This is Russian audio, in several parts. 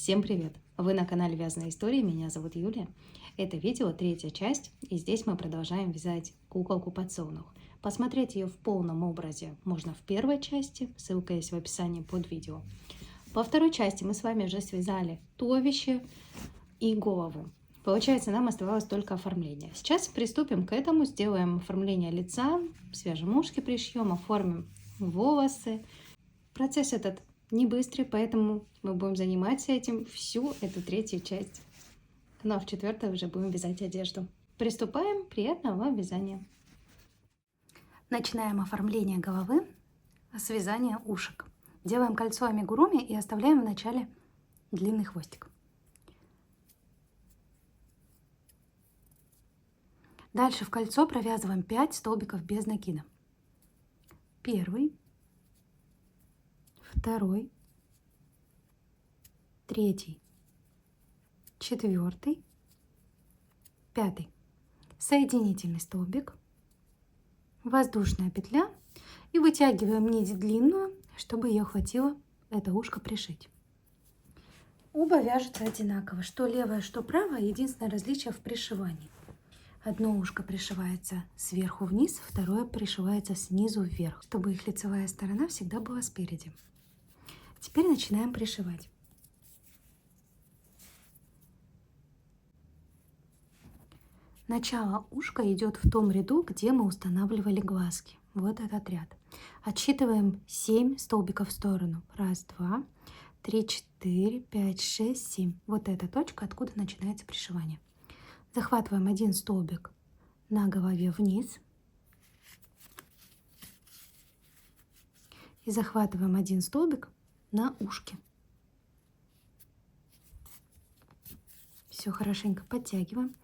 Всем привет! Вы на канале Вязаные истории, меня зовут Юлия. Это видео третья часть, и здесь мы продолжаем вязать куколку подсолнух. Посмотреть ее в полном образе можно в первой части, ссылка есть в описании под видео. Во второй части мы с вами уже связали туловище и голову. Получается, нам оставалось только оформление. Сейчас приступим к этому, сделаем оформление лица, свяжем ушки, пришьем, оформим волосы. Процесс этот не быстрый, поэтому мы будем заниматься этим всю эту третью часть. Ну а в четвертой уже будем вязать одежду. Приступаем. Приятного вам вязания. Начинаем оформление головы с вязания ушек. Делаем кольцо амигуруми и оставляем в начале длинный хвостик. Дальше в кольцо провязываем 5 столбиков без накида. Первый, второй, третий, четвертый, пятый. Соединительный столбик, воздушная петля и вытягиваем нить длинную, чтобы ее хватило это ушко пришить. Оба вяжутся одинаково, что левое, что правое, единственное различие в пришивании. Одно ушко пришивается сверху вниз, второе пришивается снизу вверх, чтобы их лицевая сторона всегда была спереди. Теперь начинаем пришивать. Начало ушка идет в том ряду, где мы устанавливали глазки. Вот этот ряд. Отсчитываем 7 столбиков в сторону. 1, 2, 3, 4, 5, 6, 7. Вот эта точка, откуда начинается пришивание. Захватываем один столбик на голове вниз. И захватываем один столбик на ушке. Все хорошенько подтягиваем.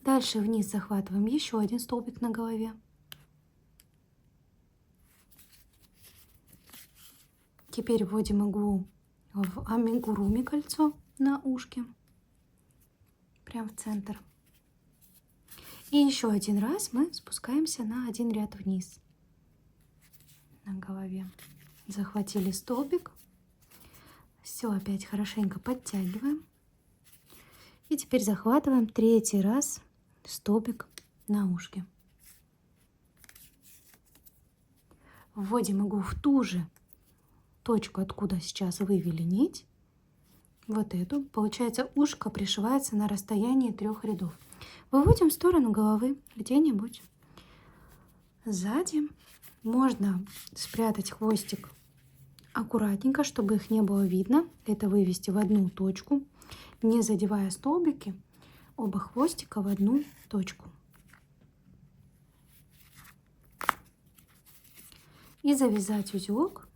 Дальше вниз захватываем еще один столбик на голове. Теперь вводим иглу в амигуруми кольцо на ушке. Прям в центр. И еще один раз мы спускаемся на один ряд вниз. На голове. Захватили столбик. Все опять хорошенько подтягиваем. И теперь захватываем третий раз столбик на ушке. Вводим иглу в ту же точку, откуда сейчас вывели нить. Вот эту. Получается, ушко пришивается на расстоянии 3 рядов. Выводим в сторону головы где-нибудь сзади. Можно спрятать хвостик аккуратненько, чтобы их не было видно. Это вывести в одну точку, не задевая столбики, оба хвостика в одну точку. И завязать узелок,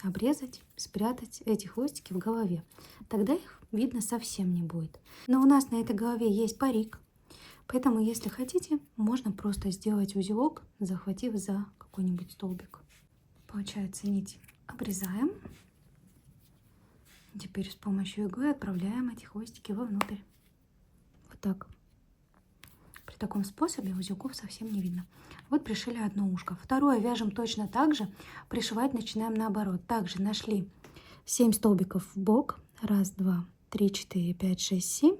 обрезать, спрятать эти хвостики в голове. Тогда их видно совсем не будет. Но у нас на этой голове есть парик, поэтому, если хотите, можно просто сделать узелок, захватив за какой-нибудь столбик. Получается, нить обрезаем. Теперь с помощью иглы отправляем эти хвостики вовнутрь. Вот так. При таком способе узелков совсем не видно. Вот пришили одно ушко. Второе вяжем точно так же. Пришивать начинаем наоборот. Также нашли 7 столбиков в бок. 1, 2, 3, 4, 5, 6, 7.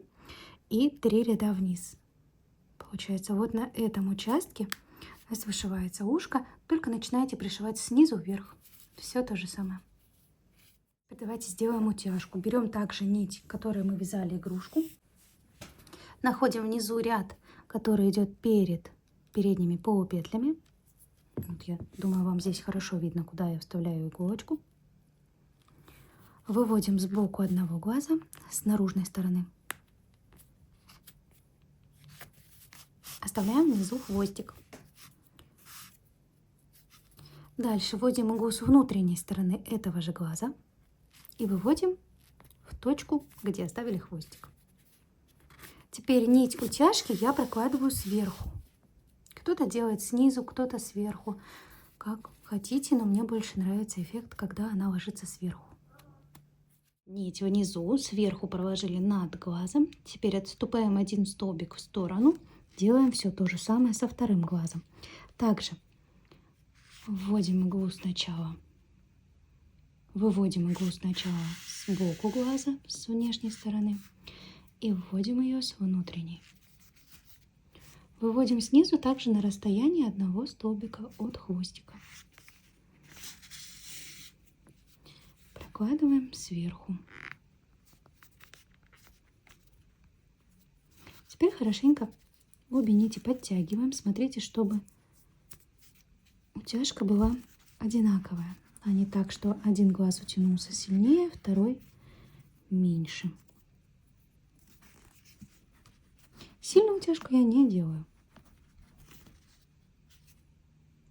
И 3 ряда вниз. Получается, вот на этом участке у нас вышивается ушко. Только начинаете пришивать снизу вверх. Все то же самое. Давайте сделаем утяжку. Берем также нить, которой мы вязали игрушку. Находим внизу ряд, который идет перед передними полупетлями. Вот я думаю, вам здесь хорошо видно, куда я вставляю иголочку. Выводим сбоку одного глаза с наружной стороны. Оставляем внизу хвостик. Дальше вводим иглу с внутренней стороны этого же глаза и выводим в точку, где оставили хвостик. Теперь нить утяжки я прокладываю сверху. Кто-то делает снизу, кто-то сверху. Как хотите, но мне больше нравится эффект, когда она ложится сверху. Нить внизу, сверху проложили над глазом. Теперь отступаем один столбик в сторону. Делаем все то же самое со вторым глазом. Также вводим иглу сначала Выводим иглу сначала сбоку глаза, с внешней стороны, и вводим ее с внутренней. Выводим снизу также на расстоянии одного столбика от хвостика. Прокладываем сверху. Теперь хорошенько обе нити подтягиваем. Смотрите, чтобы утяжка была одинаковая, а не так, что один глаз утянулся сильнее, второй меньше. Сильную утяжку я не делаю.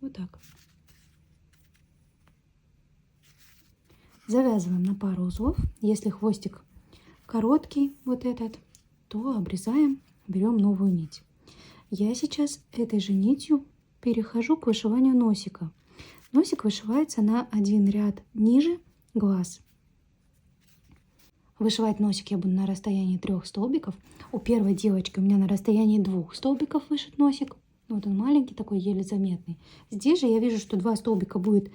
Вот так. Завязываем на пару узлов. Если хвостик короткий, вот этот, то обрезаем, берем новую нить. Я сейчас этой же нитью перехожу к вышиванию носика. Носик вышивается на один ряд ниже глаз. Вышивать носик я буду на расстоянии 3 столбиков. У первой девочки у меня на расстоянии 2 столбиков вышит носик. Вот он маленький, такой еле заметный. Здесь же я вижу, что 2 столбика будет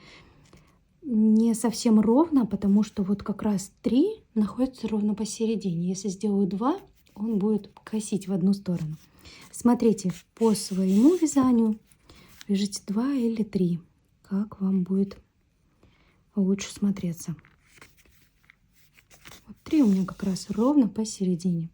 не совсем ровно, потому что вот как раз 3 находятся ровно посередине. Если сделаю 2, он будет косить в одну сторону. Смотрите, по своему вязанию вяжите 2 или 3, как вам будет лучше смотреться. Вот 3 у меня как раз ровно посередине.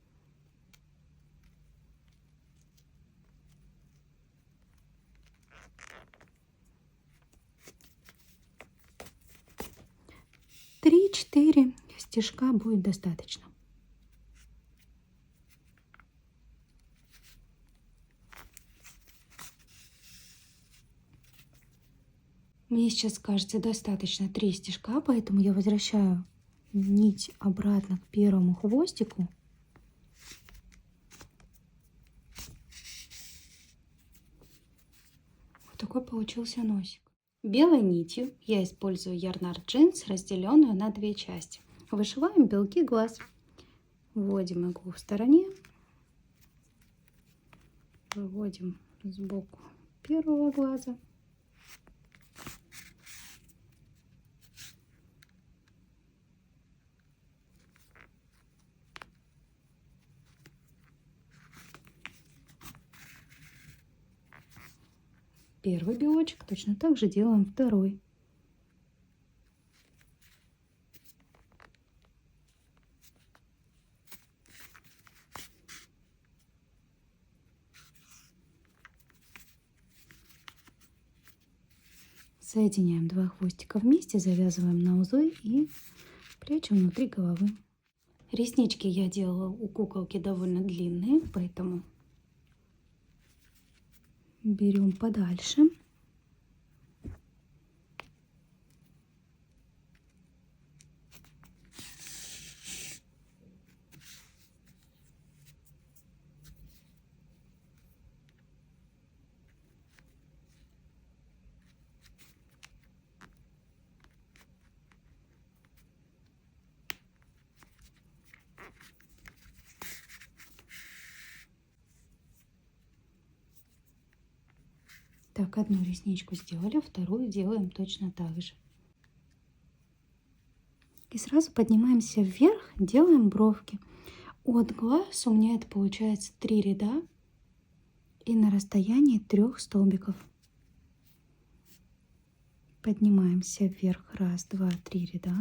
Три-четыре стежка будет достаточно. Мне сейчас кажется достаточно 3 стежка, поэтому я возвращаю нить обратно к первому хвостику. Вот такой получился носик. Белой нитью я использую Yarn Art Jeans, разделенную на 2 части. Вышиваем белки глаз. Вводим иглу в стороне. Выводим сбоку первого глаза. Первый белочек, точно так же делаем второй. Соединяем 2 хвостика вместе, завязываем на узлы и прячем внутри головы. Реснички я делала у куколки довольно длинные, поэтому берем подальше. Так, одну ресничку сделали, вторую делаем точно так же. И сразу поднимаемся вверх, делаем бровки. От глаз у меня это получается 3 ряда и на расстоянии 3 столбиков. Поднимаемся вверх, 1, 2, 3 ряда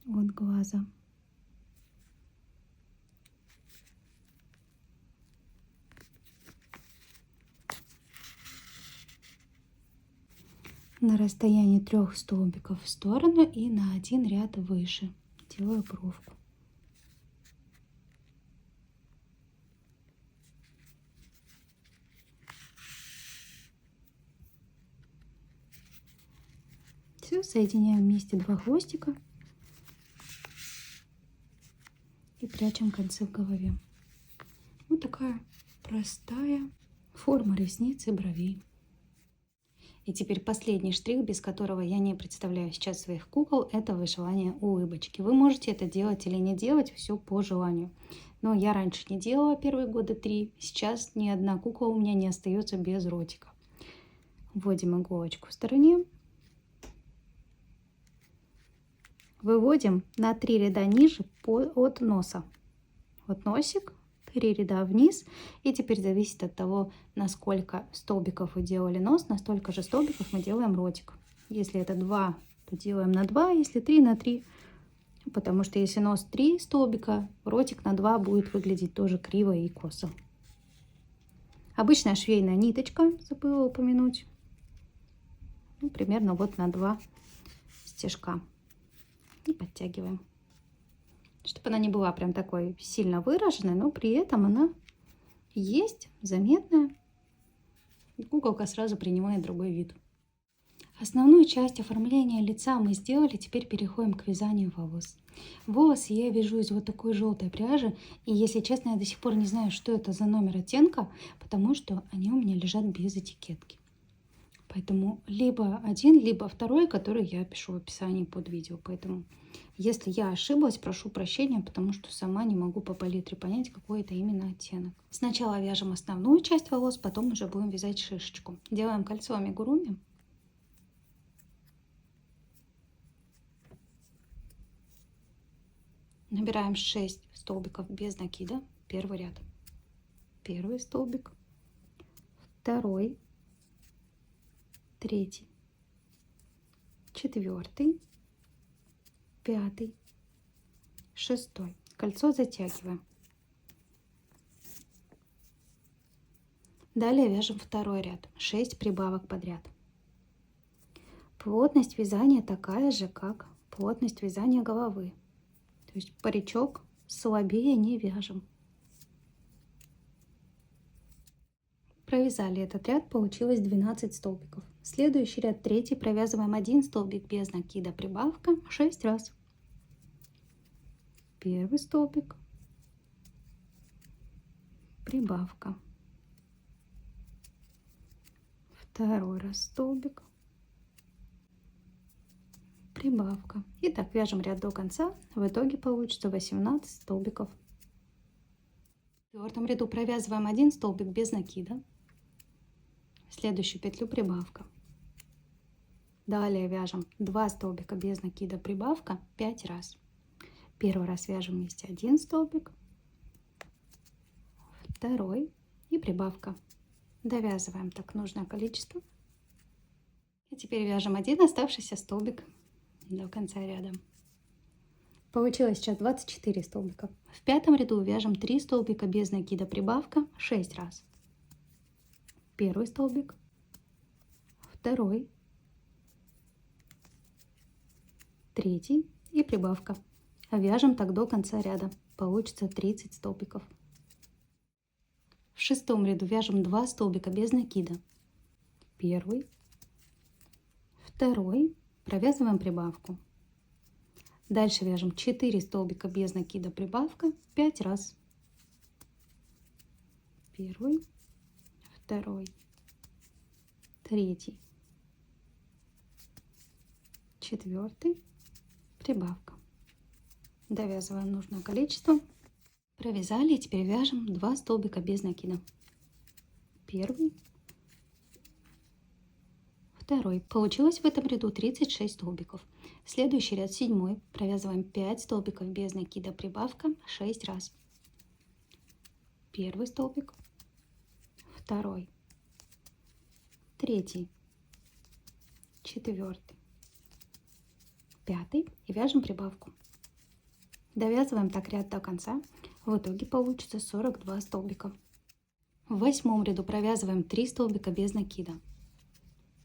от глаза. На расстоянии 3 столбиков в сторону и на 1 ряд выше делаю бровку. Все, соединяем вместе 2 хвостика и прячем концы в голове. Вот такая простая форма ресниц и бровей. И теперь последний штрих, без которого я не представляю сейчас своих кукол, это вышивание улыбочки. Вы можете это делать или не делать, все по желанию. Но я раньше не делала первые года 3, сейчас ни одна кукла у меня не остается без ротика. Вводим иголочку в стороне выводим на 3 ряда ниже от носа. Вот носик, 3 ряда вниз. И теперь зависит от того, насколько столбиков вы делали нос, настолько же столбиков мы делаем ротик. Если это 2, то делаем на 2, если 3 на 3. Потому что если нос 3 столбика, ротик на 2 будет выглядеть тоже криво и косо. Обычная швейная ниточка, забыла упомянуть. Ну, примерно вот на 2 стежка. И подтягиваем. Чтобы она не была прям такой сильно выраженной, но при этом она есть, заметная. И куколка сразу принимает другой вид. Основную часть оформления лица мы сделали, теперь переходим к вязанию волос. Волосы я вяжу из вот такой желтой пряжи, и если честно, я до сих пор не знаю, что это за номер оттенка, потому что они у меня лежат без этикетки. Поэтому либо один, либо второй, который я пишу в описании под видео. Поэтому, если я ошиблась, прошу прощения, потому что сама не могу по палитре понять, какой это именно оттенок. Сначала вяжем основную часть волос, потом уже будем вязать шишечку. Делаем кольцо амигуруми. Набираем 6 столбиков без накида. Первый ряд. Первый столбик. Второй. Третий. Четвертый. Пятый. Шестой. Кольцо затягиваем. Далее вяжем второй ряд. 6 прибавок подряд. Плотность вязания такая же, как плотность вязания головы. То есть паричок слабее не вяжем. Провязали этот ряд, получилось 12 столбиков. Следующий ряд, третий, провязываем 1 столбик без накида, прибавка 6 раз. Первый столбик, прибавка. Второй раз столбик, прибавка. И так вяжем ряд до конца. В итоге получится 18 столбиков. В четвертом ряду провязываем 1 столбик без накида. В следующую петлю прибавка. Далее вяжем 2 столбика без накида, прибавка 5 раз. Первый раз вяжем вместе 1 столбик, второй и прибавка. Довязываем так нужное количество. И теперь вяжем 1 оставшийся столбик до конца ряда. Получилось сейчас 24 столбика. В пятом ряду вяжем 3 столбика без накида, прибавка 6 раз. Первый столбик, второй, третий и прибавка. Вяжем так до конца ряда. Получится 30 столбиков. В шестом ряду вяжем 2 столбика без накида. Первый, второй, провязываем прибавку. Дальше вяжем 4 столбика без накида, прибавка 5 раз. Первый, второй, третий, четвертый, прибавка. Довязываем нужное количество. Провязали, и теперь вяжем 2 столбика без накида. Первый, второй. Получилось в этом ряду 36 столбиков. Следующий ряд, 7, провязываем 5 столбиков без накида, прибавка 6 раз. Первый столбик, второй, третий, четвертый, пятый и вяжем прибавку. Довязываем так ряд до конца. В итоге получится 42 столбика. В восьмом ряду провязываем 3 столбика без накида.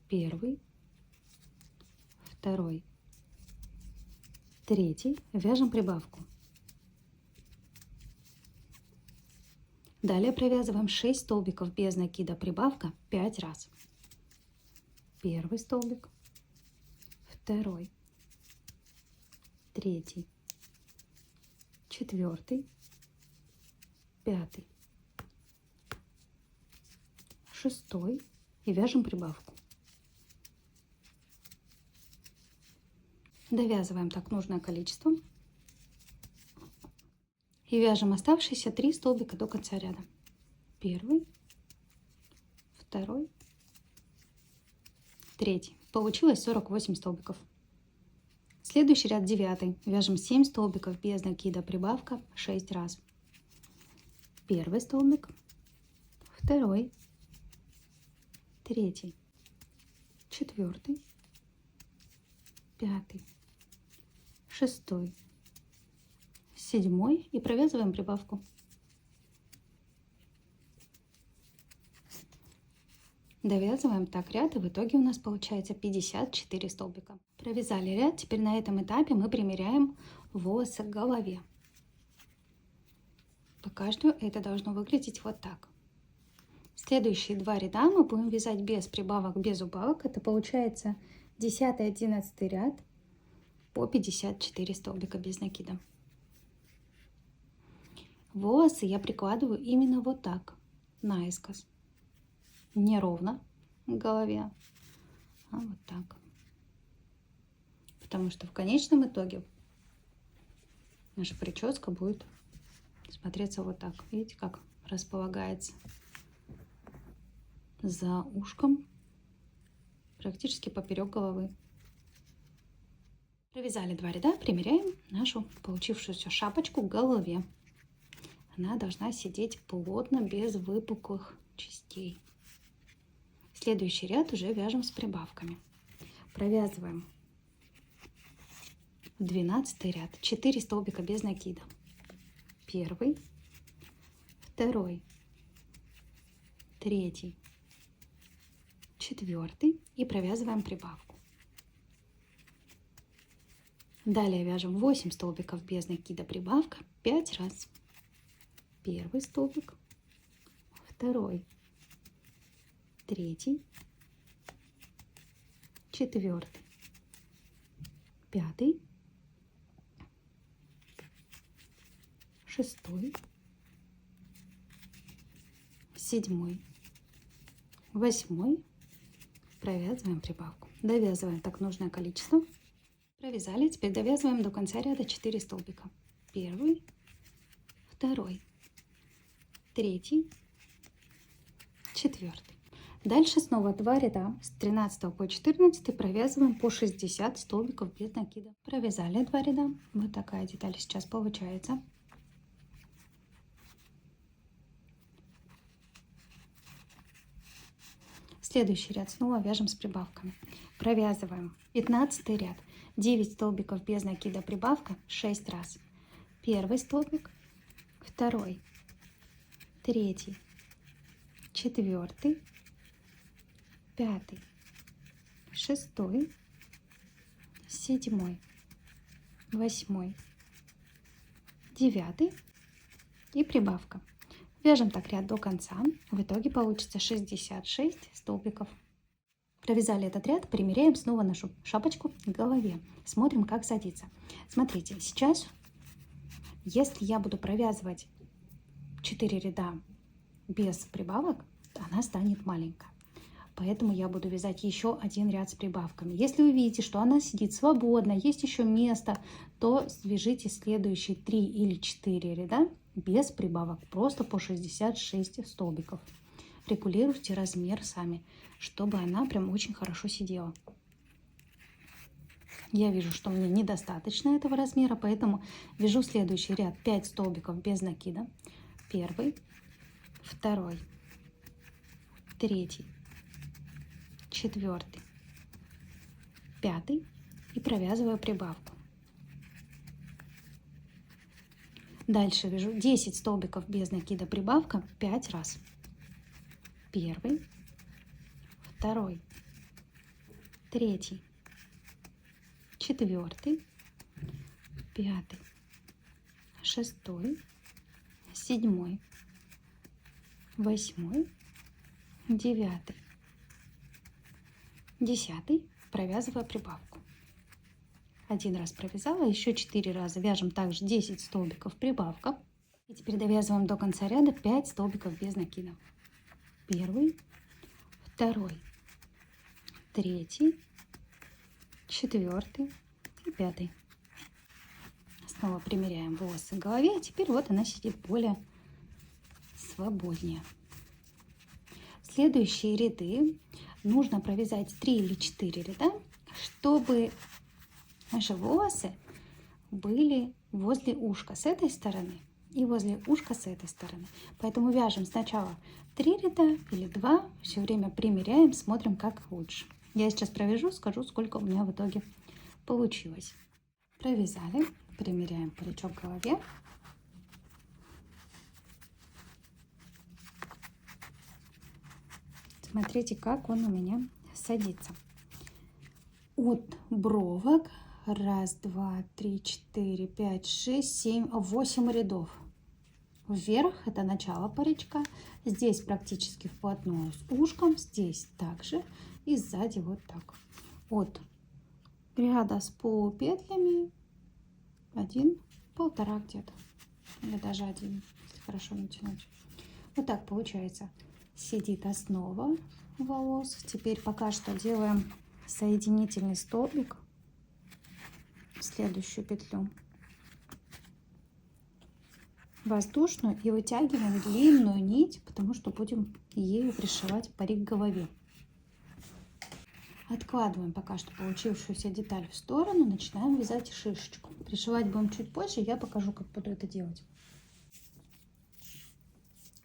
Первый, второй, третий, вяжем прибавку. Далее провязываем 6 столбиков без накида, прибавка 5 раз. Первый столбик, второй, третий, четвертый, пятый, шестой и вяжем прибавку. Довязываем так нужное количество и вяжем оставшиеся 3 столбика до конца ряда. Первый, второй, третий. Получилось 48 столбиков. Следующий ряд 9. Вяжем 7 столбиков без накида, прибавка 6 раз. Первый столбик, второй, третий, четвертый, пятый, шестой, седьмой и провязываем прибавку. Довязываем так ряд, и в итоге у нас получается 54 столбика. Провязали ряд, теперь на этом этапе мы примеряем волосы к голове. Пока что это должно выглядеть вот так. Следующие 2 ряда мы будем вязать без прибавок, без убавок. Это получается 10-11 ряд по 54 столбика без накида. Волосы я прикладываю именно вот так, наискос. Не ровно к голове, а вот так. Потому что в конечном итоге наша прическа будет смотреться вот так. Видите, как располагается за ушком, практически поперек головы. Провязали 2 ряда, примеряем нашу получившуюся шапочку к голове. Она должна сидеть плотно, без выпуклых частей. Следующий ряд уже вяжем с прибавками. Провязываем 12 ряд, 4 столбика без накида. Первый, второй, третий, четвертый и провязываем прибавку. Далее вяжем 8 столбиков без накида, прибавка 5 раз. Первый столбик, второй, третий, четвертый, пятый, шестой, седьмой, восьмой. Провязываем прибавку. Довязываем так нужное количество. Провязали. Теперь довязываем до конца ряда 4 столбика. Первый, второй, третий, четвертый. Дальше снова 2 ряда с 13 по 14 провязываем по 60 столбиков без накида. Провязали 2 ряда. Вот такая деталь сейчас получается. Следующий ряд снова вяжем с прибавками. Провязываем 15 ряд, 9 столбиков без накида, прибавка 6 раз. Первый столбик, второй, третий, четвертый, пятый, шестой, седьмой, восьмой, девятый и прибавка. Вяжем так ряд до конца. В итоге получится 66 столбиков. Провязали этот ряд, примеряем снова нашу шапочку к голове. Смотрим, как садится. Смотрите, сейчас, если я буду провязывать 4 ряда без прибавок, она станет маленькая. Поэтому я буду вязать еще 1 ряд с прибавками. Если вы видите, что она сидит свободно, есть еще место, то свяжите следующие 3 или 4 ряда без прибавок, просто по 66 столбиков. Регулируйте размер сами, чтобы она прям очень хорошо сидела. Я вижу, что мне недостаточно этого размера, поэтому вяжу следующий ряд 5 столбиков без накида. Первый, второй, третий, четвертый, пятый и провязываю прибавку. Дальше вяжу 10 столбиков без накида, прибавка 5 раз. Первый, второй, третий, четвертый, пятый, шестой, седьмой, восьмой, девятый, 10, провязывая прибавку. 1 раз провязала, еще 4 раза вяжем также 10 столбиков прибавка. И теперь довязываем до конца ряда 5 столбиков без накида. Первый, второй, третий, четвертый и пятый. Снова примеряем волосы к голове. А теперь вот она сидит более свободнее. Следующие ряды нужно провязать 3 или 4 ряда, чтобы Наши волосы были возле ушка с этой стороны и возле ушка с этой стороны. Поэтому вяжем сначала 3 ряда или 2, все время примеряем, смотрим, как лучше. Я сейчас провяжу, скажу, сколько у меня в итоге получилось. Провязали, примеряем паричок к голове. Смотрите, как он у меня садится. От бровок 1, 2, 3, 4, 5, 6, 7, 8 рядов. Вверх это начало паричка. Здесь практически вплотную с ушком. Здесь также. И сзади вот так. От ряда с полупетлями 1, 1,5 где-то. Или даже 1, если хорошо натянуть. Вот так получается. Сидит основа волос. Теперь пока что делаем соединительный столбик в следующую петлю. Воздушную и вытягиваем длинную нить, потому что будем ею пришивать парик к голове. Откладываем пока что получившуюся деталь в сторону, начинаем вязать шишечку. Пришивать будем чуть позже, я покажу, как буду это делать.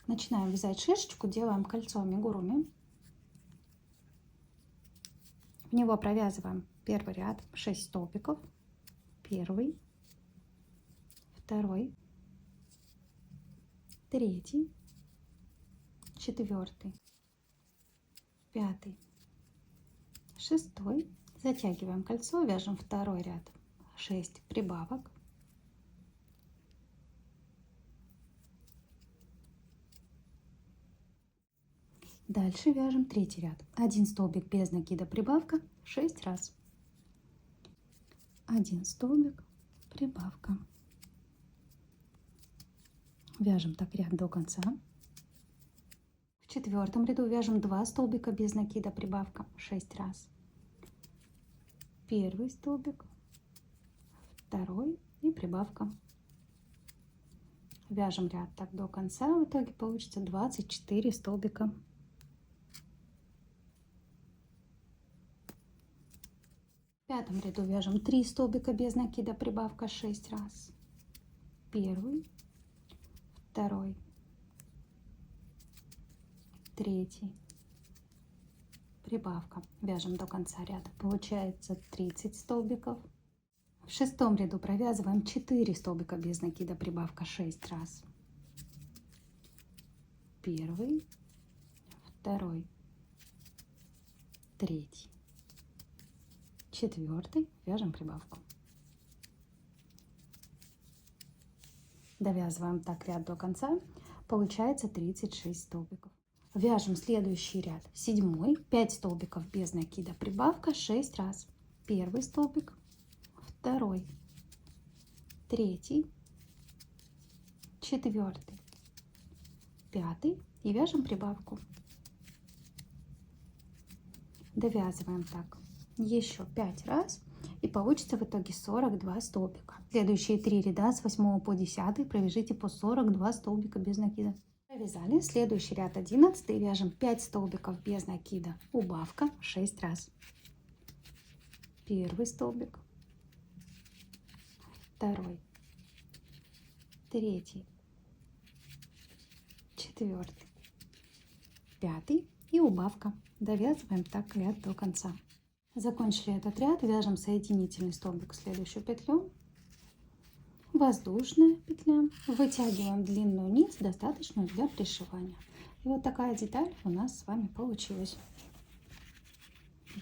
Начинаем вязать шишечку, делаем кольцо амигуруми. В него провязываем первый ряд 6 столбиков. Первый, второй, третий, четвертый, пятый, шестой. Затягиваем кольцо, вяжем второй ряд 6 прибавок. Дальше вяжем третий ряд. 1 столбик без накида, прибавка 6 раз. 1 столбик, прибавка. Вяжем так ряд до конца. В четвертом ряду вяжем 2 столбика без накида, прибавка 6 раз. Первый столбик, второй и прибавка. Вяжем ряд так до конца. В итоге получится 24 столбика. В пятом ряду вяжем 3 столбика без накида, прибавка 6 раз. Первый, второй, третий, прибавка. Вяжем до конца ряда. Получается 30 столбиков. В шестом ряду провязываем 4 столбика без накида, прибавка 6 раз. Первый, второй, третий, четвертый. Вяжем прибавку. Довязываем так ряд до конца. Получается 36 столбиков. Вяжем следующий ряд. Седьмой, 5 столбиков без накида, прибавка 6 раз. Первый столбик, второй, третий, четвертый, пятый и вяжем прибавку. Довязываем так еще 5 раз и получится в итоге 42 столбика. Следующие 3 ряда с 8 по 10 провяжите по 42 столбика без накида. Провязали. Следующий ряд 11 вяжем 5 столбиков без накида, убавка 6 раз. Первый столбик, второй, третий, четвертый, пятый и убавка. Довязываем так ряд до конца. Закончили этот ряд, вяжем соединительный столбик в следующую петлю. Воздушная петля. Вытягиваем длинную нить, достаточную для пришивания. И вот такая деталь у нас с вами получилась.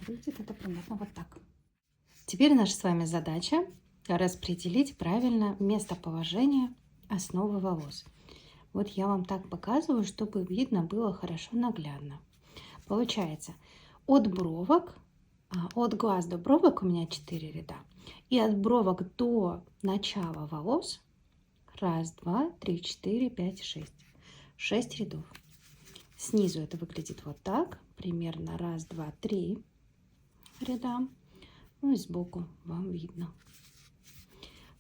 Выглядит это примерно вот так. Теперь наша с вами задача распределить правильно местоположение основы волос. Вот я вам так показываю, чтобы видно было хорошо наглядно. Получается, от бровок, от глаз до бровок у меня 4 ряда. И от бровок до начала волос 1, 2, 3, 4, 5, 6. 6 рядов. Снизу это выглядит вот так. Примерно 1, 2, 3 ряда. Ну и сбоку вам видно.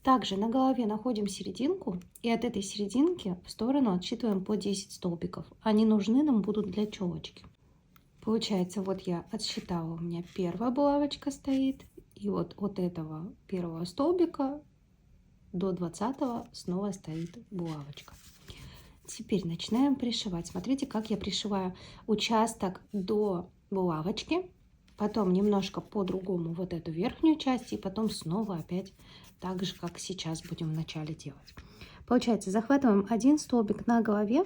Также на голове находим серединку. И от этой серединки в сторону отсчитываем по 10 столбиков. Они нужны нам будут для челочки. Получается, вот я отсчитала, у меня первая булавочка стоит, И вот от этого первого столбика до 20 снова стоит булавочка. Теперь начинаем пришивать. Смотрите, как я пришиваю участок до булавочки, потом немножко по-другому вот эту верхнюю часть, и потом снова опять так же, как сейчас будем в начале делать. Получается, захватываем один столбик на голове,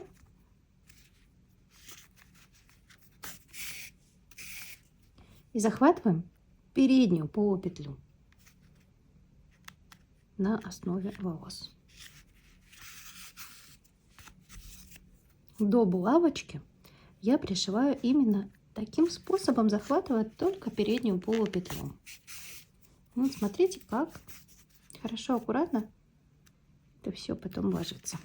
и захватываем переднюю полупетлю на основе волос. До булавочки я пришиваю именно таким способом, захватывая только переднюю полупетлю. Вот смотрите, как хорошо, аккуратно это все потом ложится.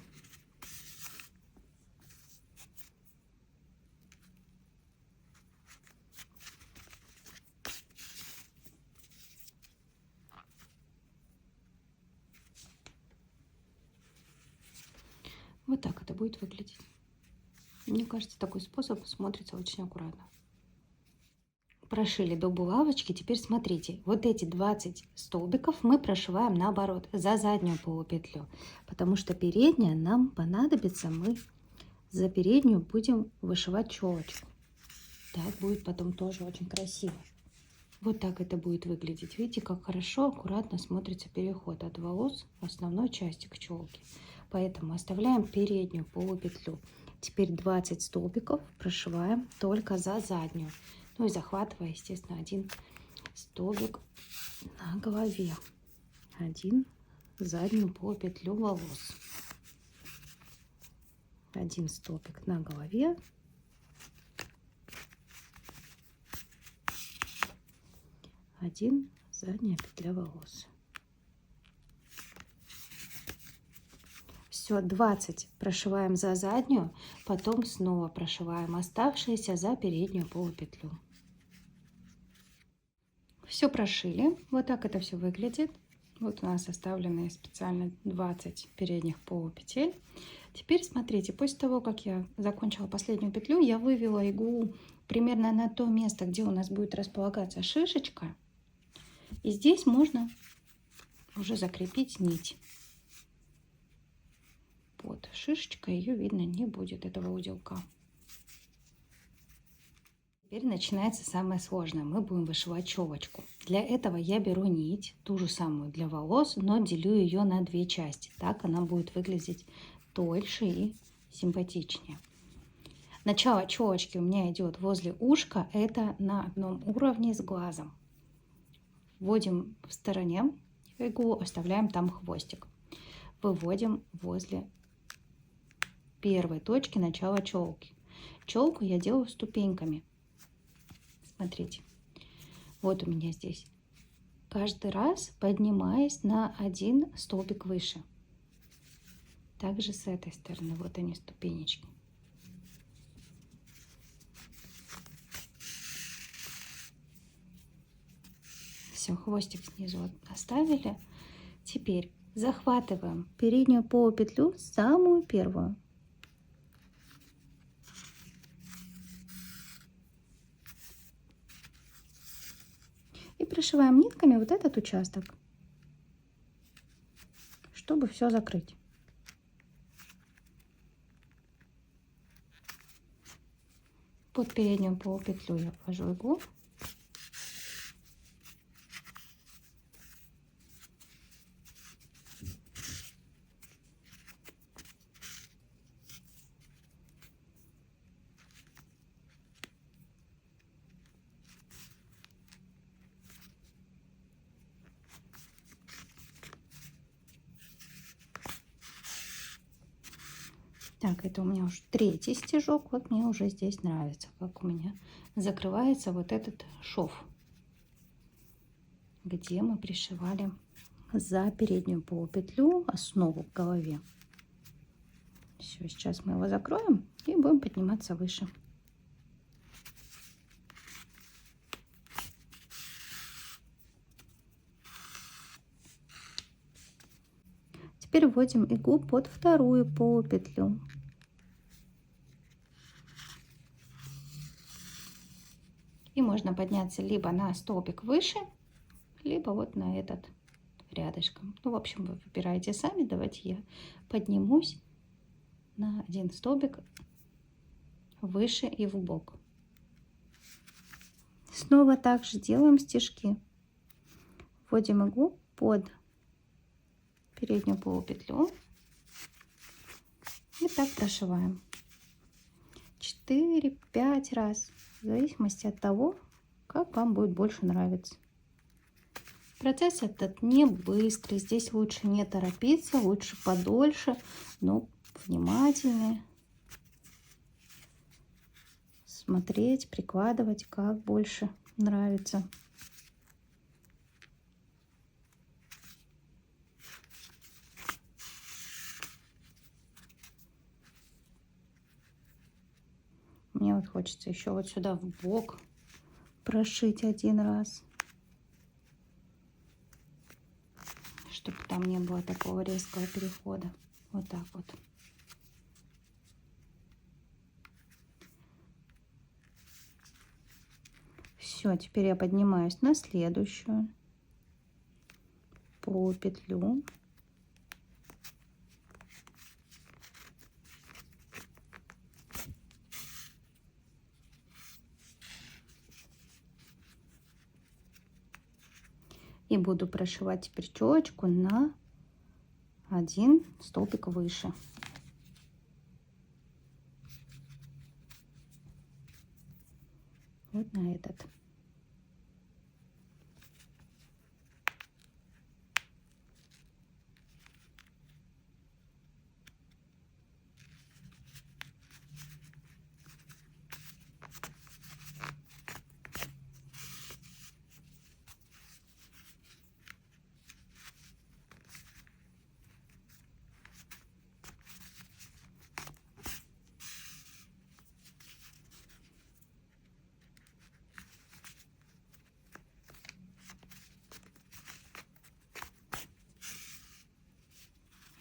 Вот так это будет выглядеть. Мне кажется, такой способ смотрится очень аккуратно. Прошили до булавочки. Теперь смотрите, вот эти 20 столбиков мы прошиваем наоборот, за заднюю полупетлю, потому что передняя нам понадобится, мы за переднюю будем вышивать челочку. Так будет потом тоже очень красиво. Вот так это будет выглядеть. Видите, как хорошо, аккуратно смотрится переход от волос основной части к челке. Поэтому оставляем переднюю полупетлю. Теперь 20 столбиков прошиваем только за заднюю. Ну и захватывая, естественно, один столбик на голове. Один заднюю полупетлю волос. Один столбик на голове. Один задняя петля волос. Все, 20 прошиваем за заднюю, потом снова прошиваем оставшиеся за переднюю полупетлю. Все прошили. Вот так это все выглядит. Вот у нас оставлены специально 20 передних полупетель. Теперь смотрите, после того, как я закончила последнюю петлю, я вывела иглу примерно на то место, где у нас будет располагаться шишечка. И здесь можно уже закрепить нить. Под шишечкой ее видно не будет, этого узелка. Теперь начинается самое сложное. Мы будем вышивать челочку. Для этого я беру нить, ту же самую для волос, но делю ее на две части. Так она будет выглядеть тоньше и симпатичнее. Начало челочки у меня идет возле ушка, это на одном уровне с глазом. Вводим в стороне иглу, оставляем там хвостик. Выводим возле первой точки начала челки. Челку я делаю ступеньками. Смотрите, вот у меня здесь. Каждый раз поднимаясь на один столбик выше. Также с этой стороны, вот они ступенечки. Все, хвостик снизу оставили. Теперь захватываем переднюю полупетлю, самую первую. И пришиваем нитками вот этот участок, чтобы все закрыть. Под переднюю полупетлю я ввожу иглу. Так, это у меня уже третий стежок. Вот мне уже здесь нравится, как у меня закрывается вот этот шов, где мы пришивали за переднюю полупетлю основу в голове. Все, сейчас мы его закроем и будем подниматься выше. Теперь вводим иглу под вторую полупетлю. И можно подняться либо на столбик выше, либо вот на этот рядышком. Ну, в общем, вы выбираете сами. Давайте я поднимусь на один столбик выше и в бок. Снова также делаем стежки. Вводим иглу под переднюю полупетлю и так прошиваем 4-5 раз, в зависимости от того, как вам будет больше нравиться. Процесс этот не быстрый, здесь лучше не торопиться, лучше подольше, но внимательнее смотреть, прикладывать, как больше нравится. Мне вот хочется еще вот сюда в бок прошить один раз, чтобы там не было такого резкого перехода. Вот так вот. Все, теперь я поднимаюсь на следующую полупетлю. И буду прошивать теперь челочку на один столбик выше. Вот на этот.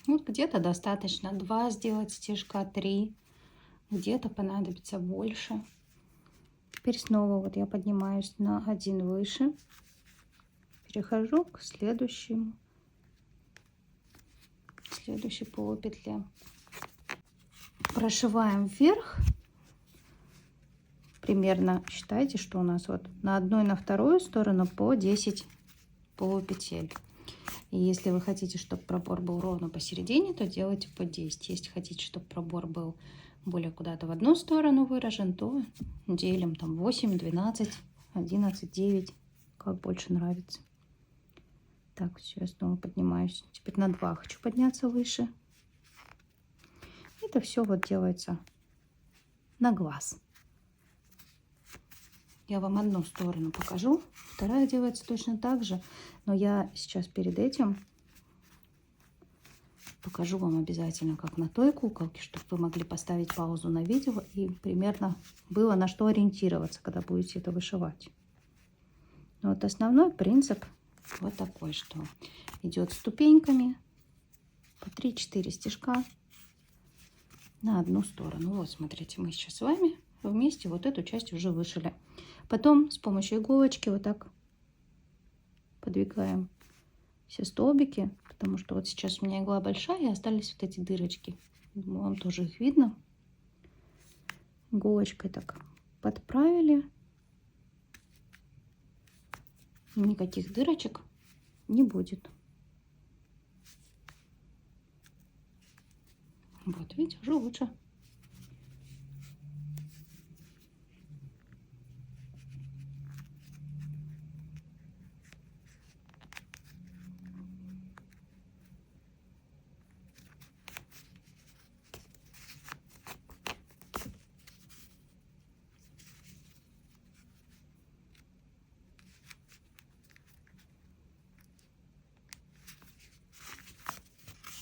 Вот где-то достаточно 2 сделать стежка, 3, где-то понадобится больше. Теперь снова вот я поднимаюсь на один выше, перехожу к следующей полупетле. Прошиваем вверх. Примерно считайте, что у нас вот на одну и на вторую сторону по 10 полупетель. И если вы хотите, чтобы пробор был ровно посередине, то делайте по 10. Если хотите, чтобы пробор был более куда-то в одну сторону выражен, то делим там 8, 12, 11, 9, как больше нравится. Так, все, я снова поднимаюсь. Теперь на 2 хочу подняться выше. Это все вот делается на глаз. Я вам одну сторону покажу, вторая делается точно так же, но я сейчас перед этим покажу вам обязательно, как на той куколке, чтобы вы могли поставить паузу на видео и примерно было на что ориентироваться, когда будете это вышивать. Но вот основной принцип вот такой, что идет ступеньками по 3-4 стежка на одну сторону. Вот, смотрите, мы сейчас с вами вместе вот эту часть уже вышили. Потом с помощью иголочки вот так подвигаем все столбики, потому что вот сейчас у меня игла большая, и остались вот эти дырочки. Думаю, вам тоже их видно. Иголочкой так подправили. Никаких дырочек не будет. Вот, видите, уже лучше.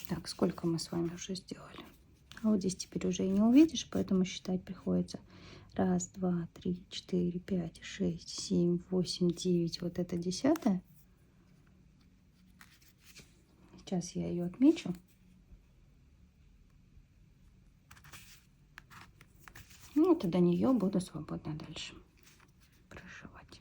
Так, сколько мы с вами уже сделали? А вот здесь теперь уже и не увидишь, поэтому считать приходится. 1, 2, 3, 4, 5, 6, 7, 8, 9. Вот это 10-я. Сейчас я ее отмечу. Ну, вот и до нее буду свободно дальше прошивать.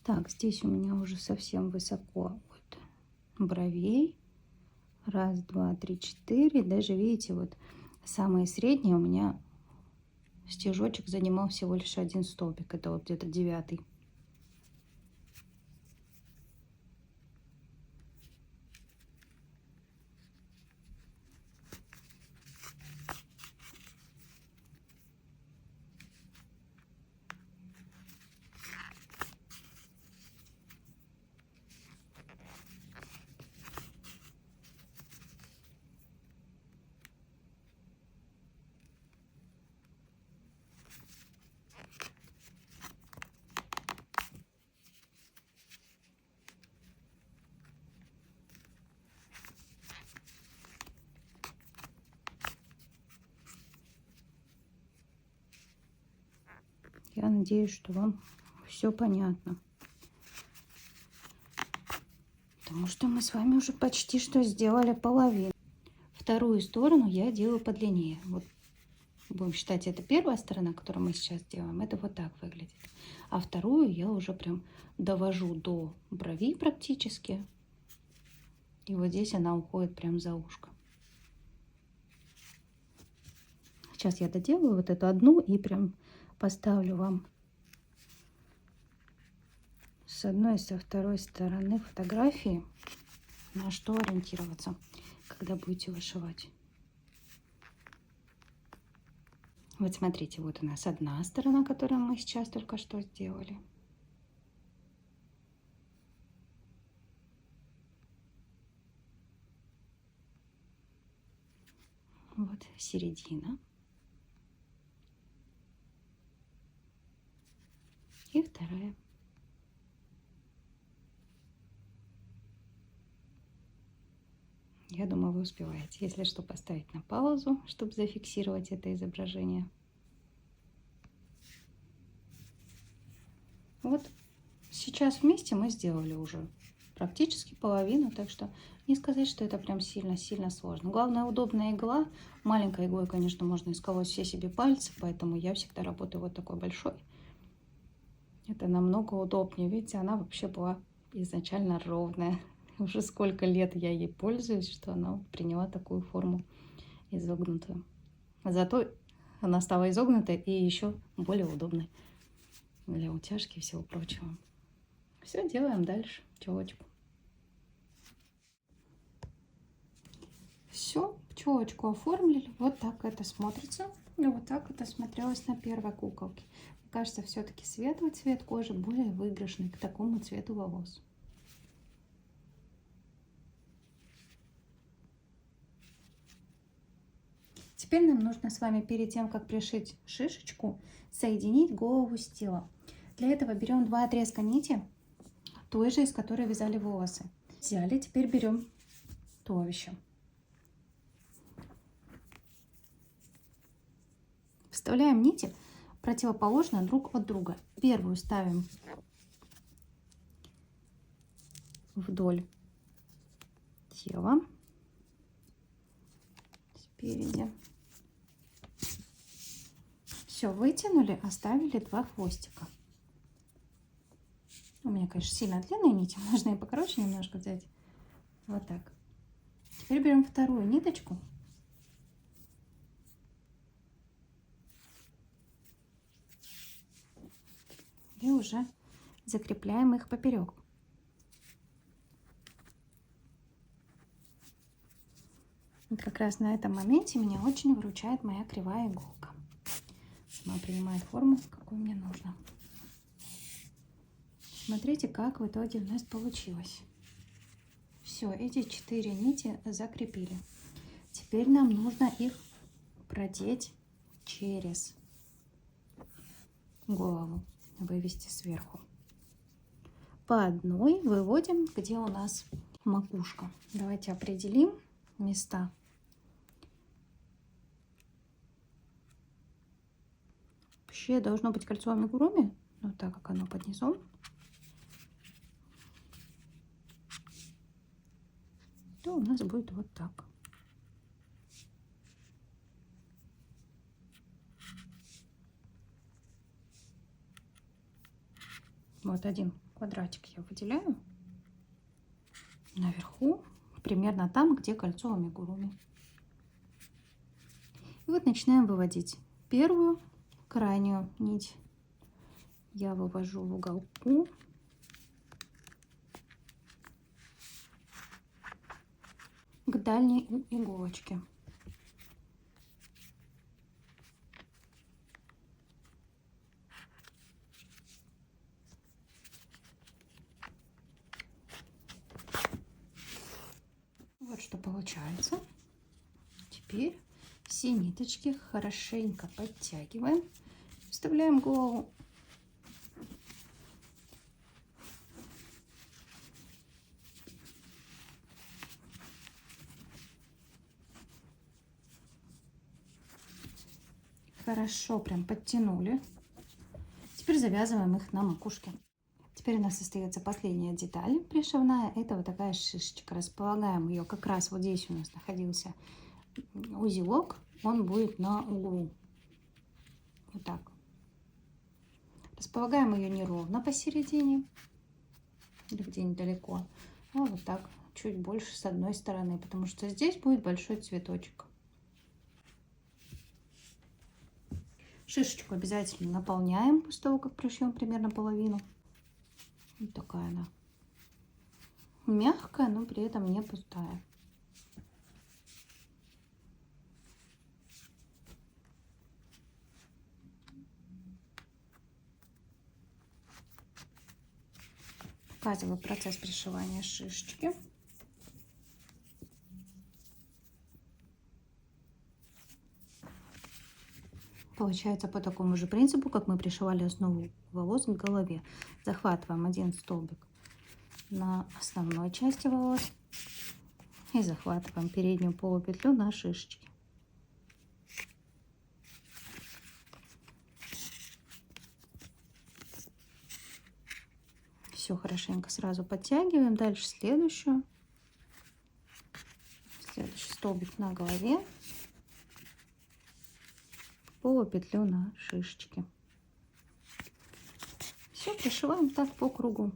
Так, здесь у меня уже совсем высоко от бровей. Раз, два, три, четыре. Даже видите, вот самые средние у меня стежочек занимал всего лишь один столбик. Это вот где-то 9. Я надеюсь, что вам все понятно. Потому что мы с вами уже почти что сделали половину. Вторую сторону я делаю подлиннее. Вот будем считать, это первая сторона, которую мы сейчас делаем. Это вот так выглядит. А вторую я уже прям довожу до брови практически. И вот здесь она уходит прям за ушко. Сейчас я доделаю вот эту одну и прям поставлю вам с одной и со второй стороны фотографии, на что ориентироваться, когда будете вышивать. Вот смотрите, вот у нас одна сторона, которую мы сейчас только что сделали. Вот середина. И вторая. Я думаю, вы успеваете. Если что, поставить на паузу, чтобы зафиксировать это изображение. Вот сейчас вместе мы сделали уже практически половину, так что не сказать, что это прям сильно-сильно сложно. Главное, удобная игла. Маленькой иглой, конечно, можно исколоть все себе пальцы, поэтому я всегда работаю вот такой большой. Это намного удобнее. Видите, она вообще была изначально ровная. Уже сколько лет я ей пользуюсь, что она приняла такую форму изогнутую. Зато она стала изогнутой и еще более удобной для утяжки и всего прочего. Все, делаем дальше пчелочку. Все, пчелочку оформили. Вот так это смотрится. И вот так это смотрелось на первой куколке. Мне кажется, все-таки светлый цвет кожи более выигрышный к такому цвету волос. Теперь нам нужно с вами перед тем, как пришить шишечку, соединить голову с телом. Для этого берем 2 отрезка нити, той же, из которой вязали волосы. Взяли, теперь берем туловище. Вставляем нити противоположно друг от друга. Первую ставим вдоль тела, спереди. Все, вытянули, оставили 2 хвостика. У меня, конечно, сильно длинные нити, можно и покороче немножко взять. Вот так. Теперь берем вторую ниточку. И уже закрепляем их поперек. Вот как раз на этом моменте меня очень выручает моя кривая иголка. Сама принимает форму, какую мне нужно. Смотрите, как в итоге у нас получилось. Все, эти 4 нити закрепили. Теперь нам нужно их продеть через голову, вывести сверху. По одной выводим, где у нас макушка. Давайте определим места. Вообще должно быть кольцо амигуруми, но так как оно под низом, то у нас будет вот так. Вот один квадратик я выделяю наверху, примерно там, где кольцо амигуруми. И вот начинаем выводить. Первую крайнюю нить я вывожу в уголку. К дальней иголочке. Вот что получается. Теперь все ниточки хорошенько подтягиваем, вставляем голову. Хорошо прям подтянули. Теперь завязываем их на макушке. Теперь у нас остается последняя деталь пришивная. Это вот такая шишечка. Располагаем ее как раз вот здесь у нас находился узелок. Он будет на углу. Вот так. Располагаем ее неровно посередине. Или где-нибудь далеко. А вот так. Чуть больше с одной стороны. Потому что здесь будет большой цветочек. Шишечку обязательно наполняем после того, как пришьем примерно половину. Вот такая она. Мягкая, но при этом не пустая. Показываю процесс пришивания шишечки. Получается по такому же принципу, как мы пришивали основу волос к голове. Захватываем один столбик на основной части волос и захватываем переднюю полупетлю на шишечке. Все хорошенько сразу подтягиваем. Дальше следующий столбик на голове, полупетлю на шишечке. Все, пришиваем так по кругу.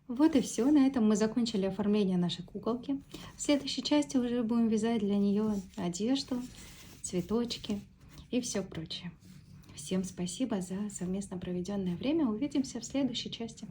Вот и все. На этом мы закончили оформление нашей куколки. В следующей части уже будем вязать для нее одежду, цветочки и все прочее. Всем спасибо за совместно проведенное время. Увидимся в следующей части.